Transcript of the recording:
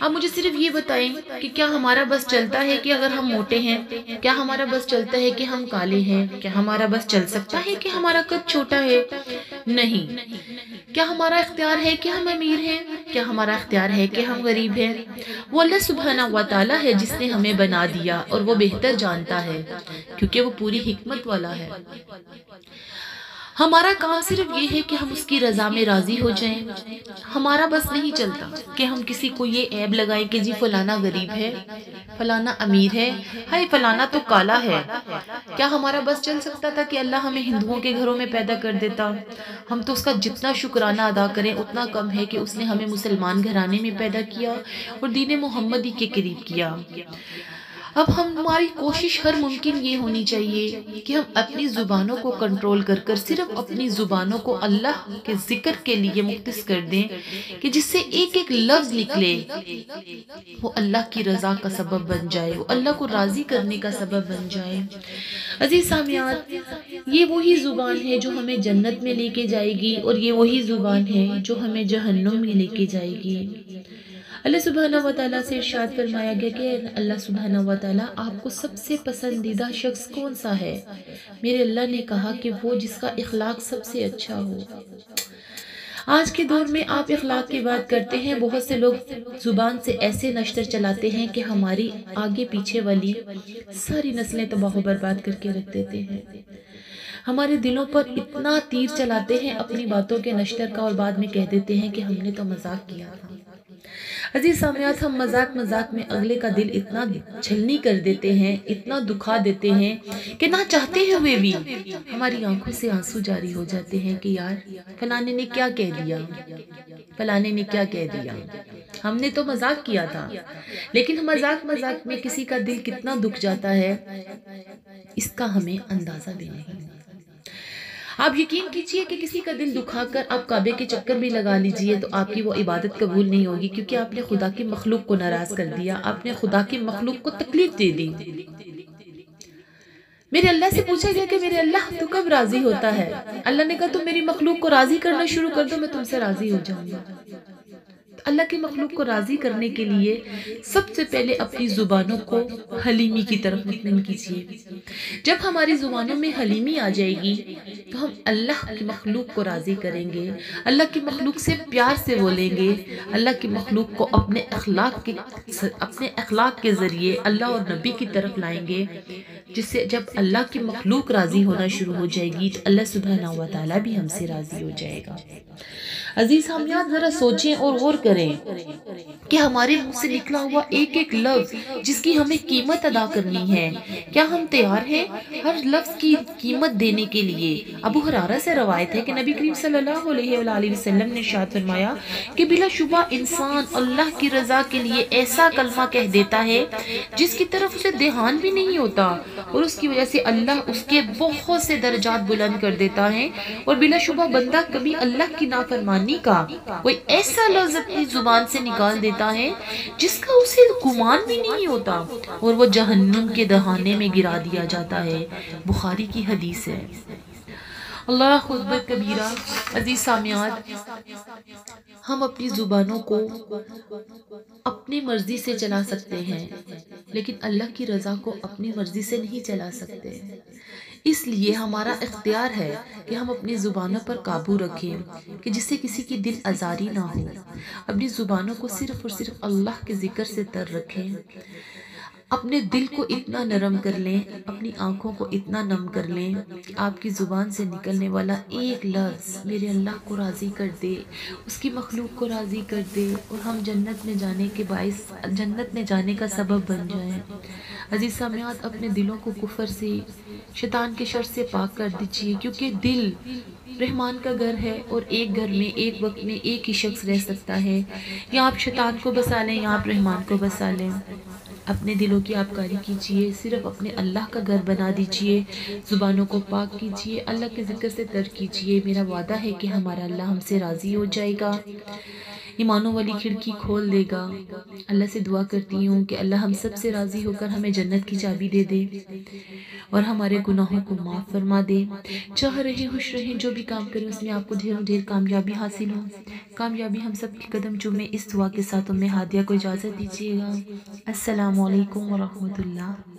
آپ مجھے صرف یہ بتائیں کہ کیا ہمارا بس چلتا ہے کہ اگر ہم موٹے ہیں؟ کیا ہمارا بس چلتا ہے کہ ہم کالے ہیں؟ کیا ہمارا بس چل سکتا ہے کہ ہمارا قد چھوٹا ہے؟ نہیں۔ کیا ہمارا اختیار ہے کہ ہم امیر ہیں؟ کیا ہمارا اختیار ہے کہ ہم غریب ہیں؟ وہ اللہ سبحانہ و تعالیٰ ہے جس نے ہمیں بنا دیا، اور وہ بہتر جانتا ہے کیونکہ وہ پوری حکمت والا ہے۔ ہمارا کام صرف یہ ہے کہ ہم اس کی رضا میں راضی ہو جائیں۔ ہمارا بس نہیں چلتا کہ ہم کسی کو یہ عیب لگائیں کہ جی فلانا غریب ہے، فلانا امیر ہے، ہائے فلانا تو کالا ہے۔ کیا ہمارا بس چل سکتا تھا کہ اللہ ہمیں ہندوؤں کے گھروں میں پیدا کر دیتا؟ ہم تو اس کا جتنا شکرانہ ادا کریں اتنا کم ہے کہ اس نے ہمیں مسلمان گھرانے میں پیدا کیا اور دین محمدی کے قریب کیا۔ اب ہماری کوشش ہر ممکن یہ ہونی چاہیے کہ ہم اپنی زبانوں کو کنٹرول کر کر صرف اپنی زبانوں کو اللہ کے ذکر کے لیے مختص کر دیں کہ جس سے ایک ایک لفظ نکلے وہ اللہ کی رضا کا سبب بن جائے، وہ اللہ کو راضی کرنے کا سبب بن جائے۔ عزیز سامعات، یہ وہی زبان ہے جو ہمیں جنت میں لے کے جائے گی، اور یہ وہی زبان ہے جو ہمیں جہنم میں لے کے جائے گی۔ اللہ سبحانہ و تعالیٰ سے ارشاد فرمایا گیا کہ اللہ سبحانہ و تعالیٰ آپ کو سب سے پسندیدہ شخص کون سا ہے؟ میرے اللہ نے کہا کہ وہ جس کا اخلاق سب سے اچھا ہو۔ آج کے دور میں آپ اخلاق کی بات کرتے ہیں، بہت سے لوگ زبان سے ایسے نشتر چلاتے ہیں کہ ہماری آگے پیچھے والی ساری نسلیں تباہ و برباد کر کے رکھ دیتے ہیں۔ ہمارے دلوں پر اتنا تیر چلاتے ہیں اپنی باتوں کے نشتر کا، اور بعد میں کہہ دیتے ہیں کہ ہم نے تو مذاق کیا تھا۔ عزیز سامعات، ہم مذاق میں اگلے کا دل اتنا چھلنی کر دیتے ہیں، اتنا دکھا دیتے ہیں کہ نہ چاہتے ہوئے بھی ہماری آنکھوں سے آنسو جاری ہو جاتے ہیں کہ یار فلانے نے کیا کہہ دیا، فلانے نے کیا کہہ دیا، ہم نے تو مذاق کیا تھا۔ لیکن مذاق میں کسی کا دل کتنا دکھ جاتا ہے اس کا ہمیں اندازہ بھی نہیں۔ آپ یقین کیجئے کہ کسی کا دل دکھا کر آپ کعبے کے چکر بھی لگا لیجئے تو آپ کی وہ عبادت قبول نہیں ہوگی، کیونکہ آپ نے خدا کی مخلوق کو ناراض کر دیا، آپ نے خدا کی مخلوق کو تکلیف دے دی۔ میرے اللہ سے پوچھا گیا کہ میرے اللہ تو کب راضی ہوتا ہے؟ اللہ نے کہا تم میری مخلوق کو راضی کرنا شروع کر دو، میں تم سے راضی ہو جاؤں گا۔ اللہ کی مخلوق کو راضی کرنے کے لیے سب سے پہلے اپنی زبانوں کو حلیمی کی طرف مطمئن کیجیے۔ جب ہماری زبانوں میں حلیمی آ جائے گی تو ہم اللہ کی مخلوق کو راضی کریں گے، اللہ کی مخلوق سے پیار سے بولیں گے، اللہ کی مخلوق کو اپنے اخلاق کے ذریعے اللہ اور نبی کی طرف لائیں گے، جس سے جب اللہ کی مخلوق راضی ہونا شروع ہو جائے گی تو اللہ سبحانہ و تعالیٰ بھی ہم سے راضی ہو جائے گا۔ عزیز سامعات، ذرا سوچیں اور غور کریں کہ ہمارے منہ سے نکلا ہوا ایک ایک لفظ جس کی ہمیں قیمت ادا کرنی ہے، کیا ہم تیار ہیں ہر لفظ کی قیمت دینے کے لیے؟ ابو ہریرہ سے روایت ہے کہ نبی کریم صلی اللہ علیہ وآلہ وسلم نے ارشاد فرمایا کہ بلا شبہ انسان اللہ کی رضا کے لیے ایسا کلمہ کہہ دیتا ہے جس کی طرف اسے دھیان بھی نہیں ہوتا، اور اس کی وجہ سے اللہ اس کے بہت سے درجات بلند کر دیتا ہے، اور بلا شبہ بندہ کبھی اللہ کی نافرمانی کا کوئی ایسا لفظ اپنی زبان سے نکال دیتا ہے جس کا اسے گمان بھی نہیں ہوتا، اور وہ جہنم کے دہانے میں گرا دیا جاتا ہے۔ بخاری کی حدیث ہے۔ اللہ اکبر کبیرہ۔ عزیز سامعات، ہم اپنی زبانوں کو اپنی مرضی سے چلا سکتے ہیں، لیکن اللہ کی رضا کو اپنی مرضی سے نہیں چلا سکتے۔ اس لیے ہمارا اختیار ہے کہ ہم اپنی زبانوں پر قابو رکھیں کہ جس سے کسی کی دل آزاری نہ ہو۔ اپنی زبانوں کو صرف اور صرف اللہ کے ذکر سے تر رکھیں، اپنے دل کو اتنا نرم کر لیں، اپنی آنکھوں کو اتنا نم کر لیں کہ آپ کی زبان سے نکلنے والا ایک لفظ میرے اللہ کو راضی کر دے، اس کی مخلوق کو راضی کر دے، اور ہم جنت میں جانے کے باعث جنت میں جانے کا سبب بن جائیں۔ عزیز سامعات، اپنے دلوں کو کفر سے، شیطان کے شر سے پاک کر دیجئے، کیونکہ دل رحمان کا گھر ہے، اور ایک گھر میں ایک وقت میں ایک ہی شخص رہ سکتا ہے۔ یا آپ شیطان کو بسا لیں یا آپ رحمان کو بسا لیں۔ اپنے دلوں کی آبکاری کیجئے، صرف اپنے اللہ کا گھر بنا دیجئے، زبانوں کو پاک کیجئے، اللہ کے ذکر سے تر کیجئے۔ میرا وعدہ ہے کہ ہمارا اللہ ہم سے راضی ہو جائے گا، ایمانوں والی کھڑکی کھول دے گا۔ اللہ سے دعا کرتی ہوں کہ اللہ ہم سب سے راضی ہو کر ہمیں جنت کی چابی دے دے اور ہمارے گناہوں کو معاف فرما دے۔ چاہ رہے خوش رہیں، جو بھی کام کریں اس میں آپ کو ڈھیر کامیابی حاصل ہو۔ کامیابی ہم سب کے قدم چومے۔ اس دعا کے ساتھ ہادیہ کو اجازت دیجیے گا۔ السلام علیکم ورحمۃ اللہ۔